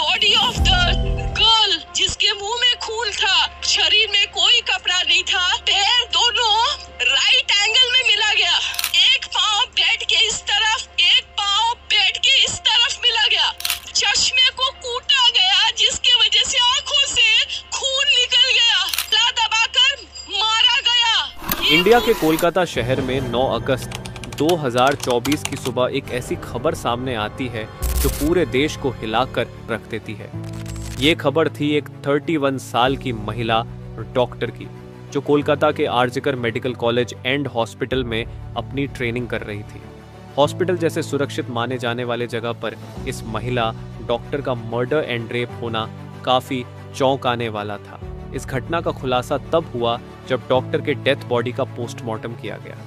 Body of the girl जिसके मुंह में खून था, शरीर में कोई कपड़ा नहीं था, पैर दोनों राइट एंगल में मिला गया, एक पाँव बेड के इस तरफ, एक पाँव बेड के इस तरफ मिला गया, चश्मे को कूटा गया जिसके वजह से आंखों से खून निकल गया, ला दबाकर मारा गया। इंडिया के कोलकाता शहर में 9 अगस्त 2024 की सुबह एक ऐसी खबर सामने आती है जो पूरे देश को हिलाकर रख देती है। ये खबर थी एक 31 साल की महिला डॉक्टर की, जो कोलकाता के आरजिकर मेडिकल कॉलेज एंड हॉस्पिटल में अपनी ट्रेनिंग कर रही थी। हॉस्पिटल जैसे सुरक्षित माने जाने वाले जगह पर इस महिला डॉक्टर का मर्डर एंड रेप होना काफी चौंकाने वाला था। इस घटना का खुलासा तब हुआ जब डॉक्टर के डेथ बॉडी का पोस्टमार्टम किया गया।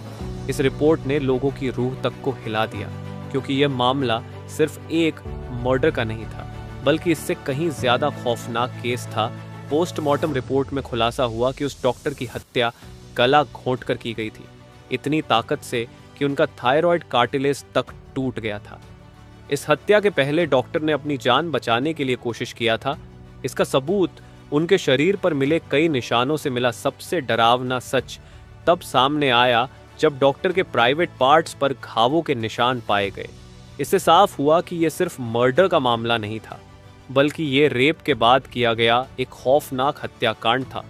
इस रिपोर्ट ने लोगों की रूह तक को हिला दिया, क्योंकि यह मामला सिर्फ एक मर्डर का नहीं था, बल्कि इससे कहीं ज्यादा खौफनाक केस था। पोस्टमार्टम रिपोर्ट में खुलासा हुआ कि उस डॉक्टर की हत्या गला घोंटकर की गई थी, इतनी ताकत से कि उनका थायराइड कार्टिलेज तक टूट गया था। इस हत्या के पहले डॉक्टर ने अपनी जान बचाने के लिए कोशिश किया था। इसका सबूत उनके शरीर पर मिले कई निशानों से मिला। सबसे डरावना सच तब सामने आया जब डॉक्टर के प्राइवेट पार्ट्स पर घावों के निशान पाए गए। इससे साफ हुआ कि यह सिर्फ मर्डर का मामला नहीं था, बल्कि ये रेप के बाद किया गया एक खौफनाक हत्याकांड था।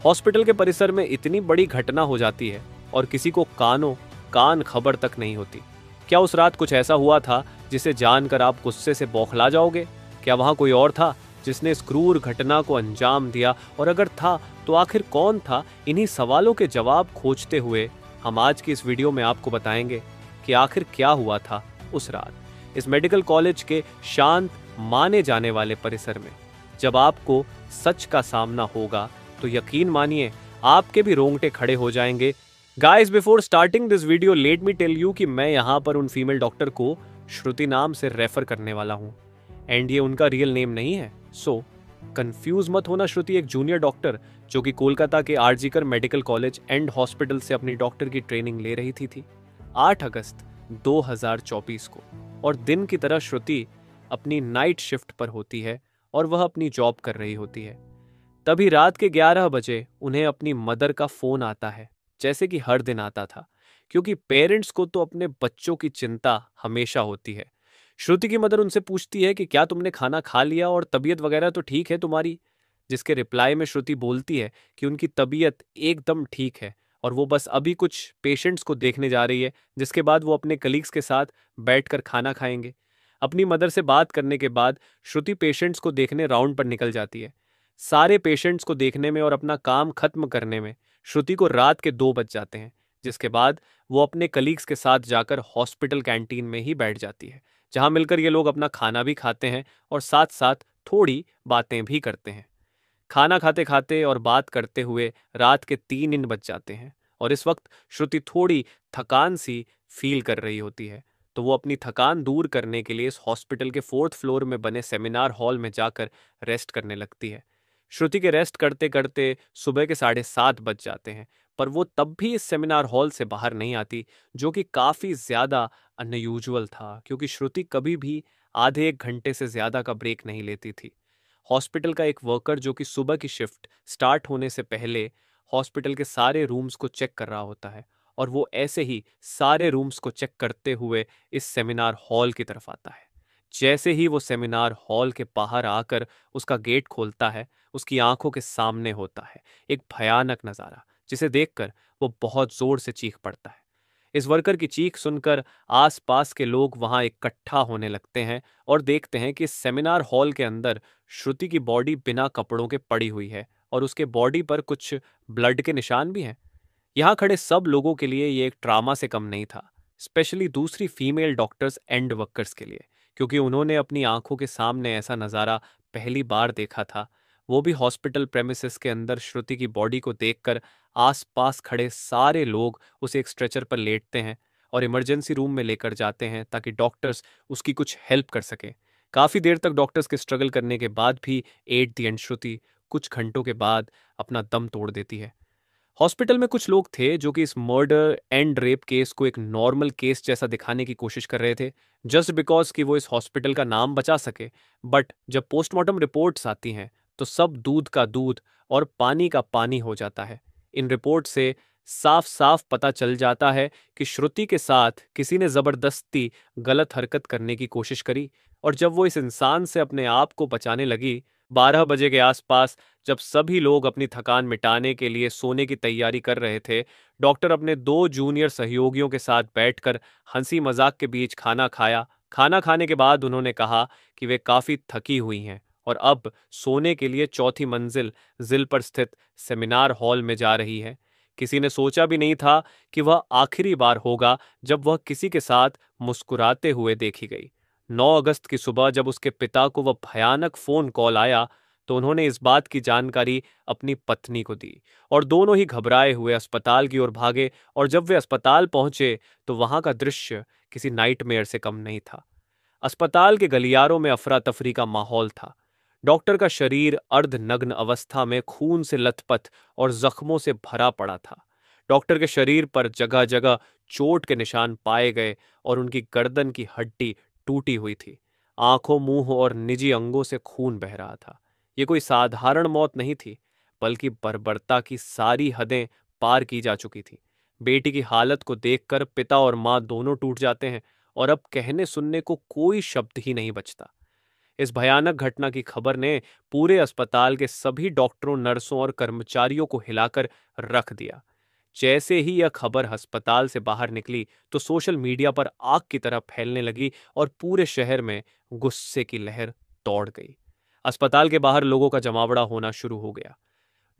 हॉस्पिटल के परिसर में इतनी बड़ी घटना हो जाती है और किसी को कान खबर तक नहीं होती। क्या उस रात कुछ ऐसा हुआ था जिसे जानकर आप गुस्से से बौखला जाओगे? क्या वहां कोई और था जिसने इस क्रूर घटना को अंजाम दिया? और अगर था तो आखिर कौन था? इन्हीं सवालों के जवाब खोजते हुए हम आज की इस वीडियो में आपको बताएंगे कि आखिर क्या हुआ था उस रात इस मेडिकल कॉलेज के शांत माने जाने वाले परिसर में। जब आपको सच का सामना होगा तो यकीन मानिए आपके भी रोंगटे खड़े हो जाएंगे। Guys, before starting this video let me tell you कि मैं यहाँ पर उन फीमेल डॉक्टर को श्रुति नाम से रेफर करने वाला हूँ, एंड ये उनका रियल नेम नहीं है, सो कंफ्यूज मत होना। श्रुति एक जूनियर डॉक्टर जो कि कोलकाता के आरजिकर मेडिकल कॉलेज एंड हॉस्पिटल से अपनी डॉक्टर की ट्रेनिंग ले रही थी 8 अगस्त 2024 को। और दिन की तरह श्रुति अपनी नाइट शिफ्ट पर होती है और वह अपनी जॉब कर रही होती है। तभी रात के 11 बजे उन्हें अपनी मदर का फोन आता है, जैसे कि हर दिन आता था, क्योंकि पेरेंट्स को तो अपने बच्चों की चिंता हमेशा होती है। श्रुति की मदर उनसे पूछती है कि क्या तुमने खाना खा लिया और तबीयत वगैरह तो ठीक है तुम्हारी? जिसके रिप्लाई में श्रुति बोलती है कि उनकी तबीयत एकदम ठीक है और वो बस अभी कुछ पेशेंट्स को देखने जा रही है, जिसके बाद वो अपने कलीग्स के साथ बैठकर खाना खाएंगे। अपनी मदर से बात करने के बाद श्रुति पेशेंट्स को देखने राउंड पर निकल जाती है। सारे पेशेंट्स को देखने में और अपना काम खत्म करने में श्रुति को रात के 2 बज जाते हैं, जिसके बाद वो अपने कलीग्स के साथ जाकर हॉस्पिटल कैंटीन में ही बैठ जाती है, जहां मिलकर ये लोग अपना खाना भी खाते हैं और साथ साथ थोड़ी बातें भी करते हैं। खाना खाते खाते और बात करते हुए रात के 3 बज जाते हैं और इस वक्त श्रुति थोड़ी थकान सी फील कर रही होती है, तो वो अपनी थकान दूर करने के लिए इस हॉस्पिटल के 4th फ्लोर में बने सेमिनार हॉल में जाकर रेस्ट करने लगती है। श्रुति के रेस्ट करते करते सुबह के 7:30 बज जाते हैं, पर वो तब भी इस सेमिनार हॉल से बाहर नहीं आती, जो कि काफ़ी ज़्यादा अनयूजुअल था, क्योंकि श्रुति कभी भी आधे 1 घंटे से ज़्यादा का ब्रेक नहीं लेती थी। हॉस्पिटल का एक वर्कर जो कि सुबह की शिफ्ट स्टार्ट होने से पहले हॉस्पिटल के सारे रूम्स को चेक कर रहा होता है, और वो ऐसे ही सारे रूम्स को चेक करते हुए इस सेमिनार हॉल की तरफ आता है। जैसे ही वो सेमिनार हॉल के बाहर आकर उसका गेट खोलता है, उसकी आंखों के सामने होता है एक भयानक नज़ारा, जिसे देखकर वो बहुत जोर से चीख पड़ता है। इस वर्कर की चीख सुनकर आसपास के लोग वहां इकट्ठा होने लगते हैं और देखते हैं कि इस सेमिनार हॉल के अंदर श्रुति की बॉडी बिना कपड़ों के पड़ी हुई है और उसके बॉडी पर कुछ ब्लड के निशान भी हैं। यहाँ खड़े सब लोगों के लिए ये एक ट्रामा से कम नहीं था, स्पेशली दूसरी फीमेल डॉक्टर्स एंड वर्कर्स के लिए, क्योंकि उन्होंने अपनी आंखों के सामने ऐसा नज़ारा पहली बार देखा था। वो भी हॉस्पिटल प्रेमिसेस के अंदर श्रुति की बॉडी को देखकर आसपास खड़े सारे लोग उसे एक स्ट्रेचर पर लेटते हैं और इमरजेंसी रूम में लेकर जाते हैं ताकि डॉक्टर्स उसकी कुछ हेल्प कर सकें। काफ़ी देर तक डॉक्टर्स के स्ट्रगल करने के बाद भी एट द एंड श्रुति कुछ घंटों के बाद अपना दम तोड़ देती है। हॉस्पिटल में कुछ लोग थे जो कि इस मर्डर एंड रेप केस को एक नॉर्मल केस जैसा दिखाने की कोशिश कर रहे थे, जस्ट बिकॉज कि वो इस हॉस्पिटल का नाम बचा सके। बट जब पोस्टमार्टम रिपोर्ट्स आती हैं तो सब दूध का दूध और पानी का पानी हो जाता है। इन रिपोर्ट से साफ साफ पता चल जाता है कि श्रुति के साथ किसी ने जबरदस्ती गलत हरकत करने की कोशिश करी, और जब वो इस इंसान से अपने आप को बचाने लगी 12 बजे के आसपास, जब सभी लोग अपनी थकान मिटाने के लिए सोने की तैयारी कर रहे थे, डॉक्टर अपने 2 जूनियर सहयोगियों के साथ बैठकर हंसी मजाक के बीच खाना खाया। खाना खाने के बाद उन्होंने कहा कि वे काफी थकी हुई हैं और अब सोने के लिए चौथी मंजिल जिल पर स्थित सेमिनार हॉल में जा रही है। किसी ने सोचा भी नहीं था कि वह आखिरी बार होगा जब वह किसी के साथ मुस्कुराते हुए देखी गई। 9 अगस्त की सुबह जब उसके पिता को वह भयानक फोन कॉल आया तो उन्होंने इस बात की जानकारी अपनी पत्नी को दी और दोनों ही घबराए हुए अस्पताल की ओर भागे। और जब वे अस्पताल पहुंचे तो वहां का दृश्य किसी नाइटमेयर से कम नहीं था। अस्पताल के गलियारों में अफरा तफरी का माहौल था। डॉक्टर का शरीर अर्धनग्न अवस्था में खून से लथपथ और जख्मों से भरा पड़ा था। डॉक्टर के शरीर पर जगह जगह चोट के निशान पाए गए और उनकी गर्दन की हड्डी टूटी हुई थी। आंखों, मुंह और निजी अंगों से खून बह रहा था। ये कोई साधारण मौत नहीं थी, बल्कि बर्बरता की सारी हदें पार की जा चुकी थी। बेटी की हालत को देखकर पिता और मां दोनों टूट जाते हैं और अब कहने सुनने को कोई शब्द ही नहीं बचता। इस भयानक घटना की खबर ने पूरे अस्पताल के सभी डॉक्टरों, नर्सों और कर्मचारियों को हिलाकर रख दिया। जैसे ही यह खबर अस्पताल से बाहर निकली तो सोशल मीडिया पर आग की तरह फैलने लगी और पूरे शहर में गुस्से की लहर दौड़ गई। अस्पताल के बाहर लोगों का जमावड़ा होना शुरू हो गया।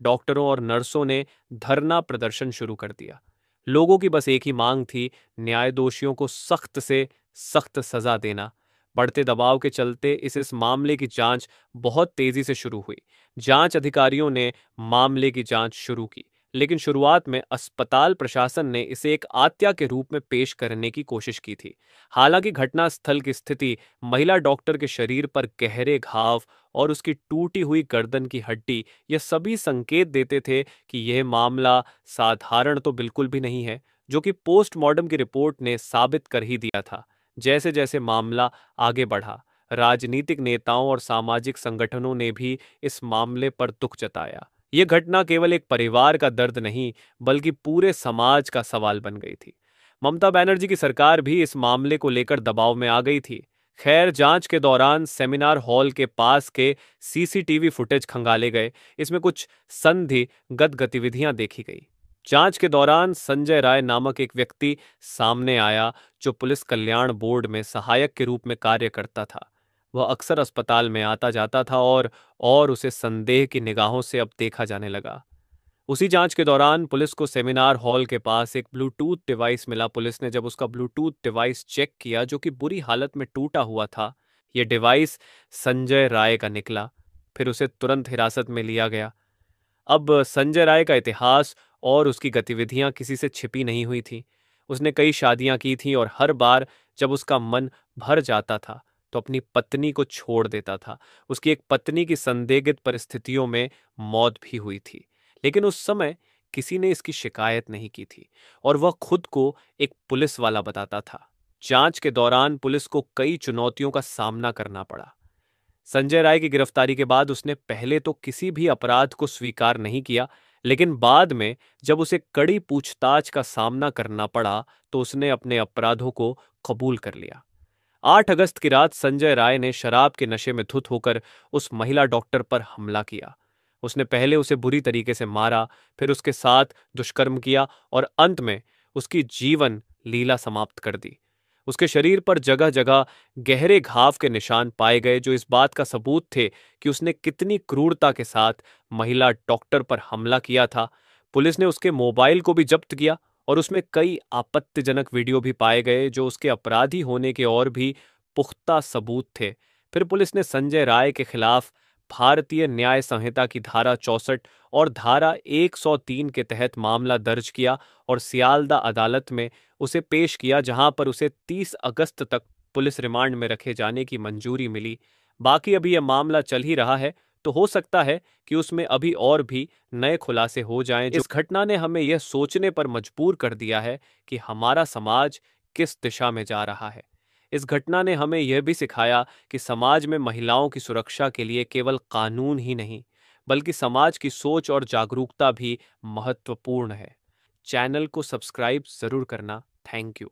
डॉक्टरों और नर्सों ने धरना प्रदर्शन शुरू कर दिया। लोगों की बस एक ही मांग थी, न्याय दोषियों को सख्त से सख्त सजा देना। बढ़ते दबाव के चलते इस मामले की जांच बहुत तेजी से शुरू हुई। जांच अधिकारियों ने मामले की जांच शुरू की, लेकिन शुरुआत में अस्पताल प्रशासन ने इसे एक हत्या के रूप में पेश करने की कोशिश की थी। हालांकि घटनास्थल की स्थिति महिला डॉक्टर के शरीर पर गहरे घाव और उसकी टूटी हुई गर्दन की हड्डी, यह सभी संकेत देते थे कि यह मामला साधारण तो बिल्कुल भी नहीं है, जो कि पोस्टमार्टम की रिपोर्ट ने साबित कर ही दिया था। जैसे जैसे मामला आगे बढ़ा, राजनीतिक नेताओं और सामाजिक संगठनों ने भी इस मामले पर दुख जताया। यह घटना केवल एक परिवार का दर्द नहीं, बल्कि पूरे समाज का सवाल बन गई थी। ममता बनर्जी की सरकार भी इस मामले को लेकर दबाव में आ गई थी। खैर, जांच के दौरान सेमिनार हॉल के पास के सीसीटीवी फुटेज खंगाले गए। इसमें कुछ संदिग्ध गतिविधियां देखी गई। जांच के दौरान संजय राय नामक एक व्यक्ति सामने आया जो पुलिस कल्याण बोर्ड में सहायक के रूप में कार्य करता था। वह अक्सर अस्पताल में आता जाता था और उसे संदेह की निगाहों से अब देखा जाने लगा। उसी जांच के दौरान पुलिस को सेमिनार हॉल के पास एक ब्लूटूथ डिवाइस मिला। पुलिस ने जब उसका ब्लूटूथ डिवाइस चेक किया, जो कि बुरी हालत में टूटा हुआ था, यह डिवाइस संजय राय का निकला। फिर उसे तुरंत हिरासत में लिया गया। अब संजय राय का इतिहास और उसकी गतिविधियां किसी से छिपी नहीं हुई थी। उसने कई शादियां की थीं और हर बार जब उसका मन भर जाता था तो अपनी पत्नी को छोड़ देता था। उसकी एक पत्नी की संदिग्ध परिस्थितियों में मौत भी हुई थी, लेकिन उस समय किसी ने इसकी शिकायत नहीं की थी और वह खुद को एक पुलिस वाला बताता था। जांच के दौरान पुलिस को कई चुनौतियों का सामना करना पड़ा। संजय राय की गिरफ्तारी के बाद उसने पहले तो किसी भी अपराध को स्वीकार नहीं किया, लेकिन बाद में जब उसे कड़ी पूछताछ का सामना करना पड़ा तो उसने अपने अपराधों को कबूल कर लिया। 8 अगस्त की रात संजय राय ने शराब के नशे में धुत होकर उस महिला डॉक्टर पर हमला किया। उसने पहले उसे बुरी तरीके से मारा, फिर उसके साथ दुष्कर्म किया और अंत में उसकी जीवन लीला समाप्त कर दी। उसके शरीर पर जगह जगह गहरे घाव के निशान पाए गए, जो इस बात का सबूत थे कि उसने कितनी क्रूरता के साथ महिला डॉक्टर पर हमला किया था। पुलिस ने उसके मोबाइल को भी जब्त किया और उसमें कई आपत्तिजनक वीडियो भी पाए गए, जो उसके अपराधी होने के और भी पुख्ता सबूत थे। फिर पुलिस ने संजय राय के खिलाफ भारतीय न्याय संहिता की धारा 64 और धारा 103 के तहत मामला दर्ज किया और सियालदा अदालत में उसे पेश किया, जहां पर उसे 30 अगस्त तक पुलिस रिमांड में रखे जाने की मंजूरी मिली। बाकी अभी यह मामला चल ही रहा है, तो हो सकता है कि उसमें अभी और भी नए खुलासे हो जाएं। इस घटना ने हमें यह सोचने पर मजबूर कर दिया है कि हमारा समाज किस दिशा में जा रहा है। इस घटना ने हमें यह भी सिखाया कि समाज में महिलाओं की सुरक्षा के लिए केवल कानून ही नहीं, बल्कि समाज की सोच और जागरूकता भी महत्वपूर्ण है। चैनल को सब्सक्राइब जरूर करना। Thank you.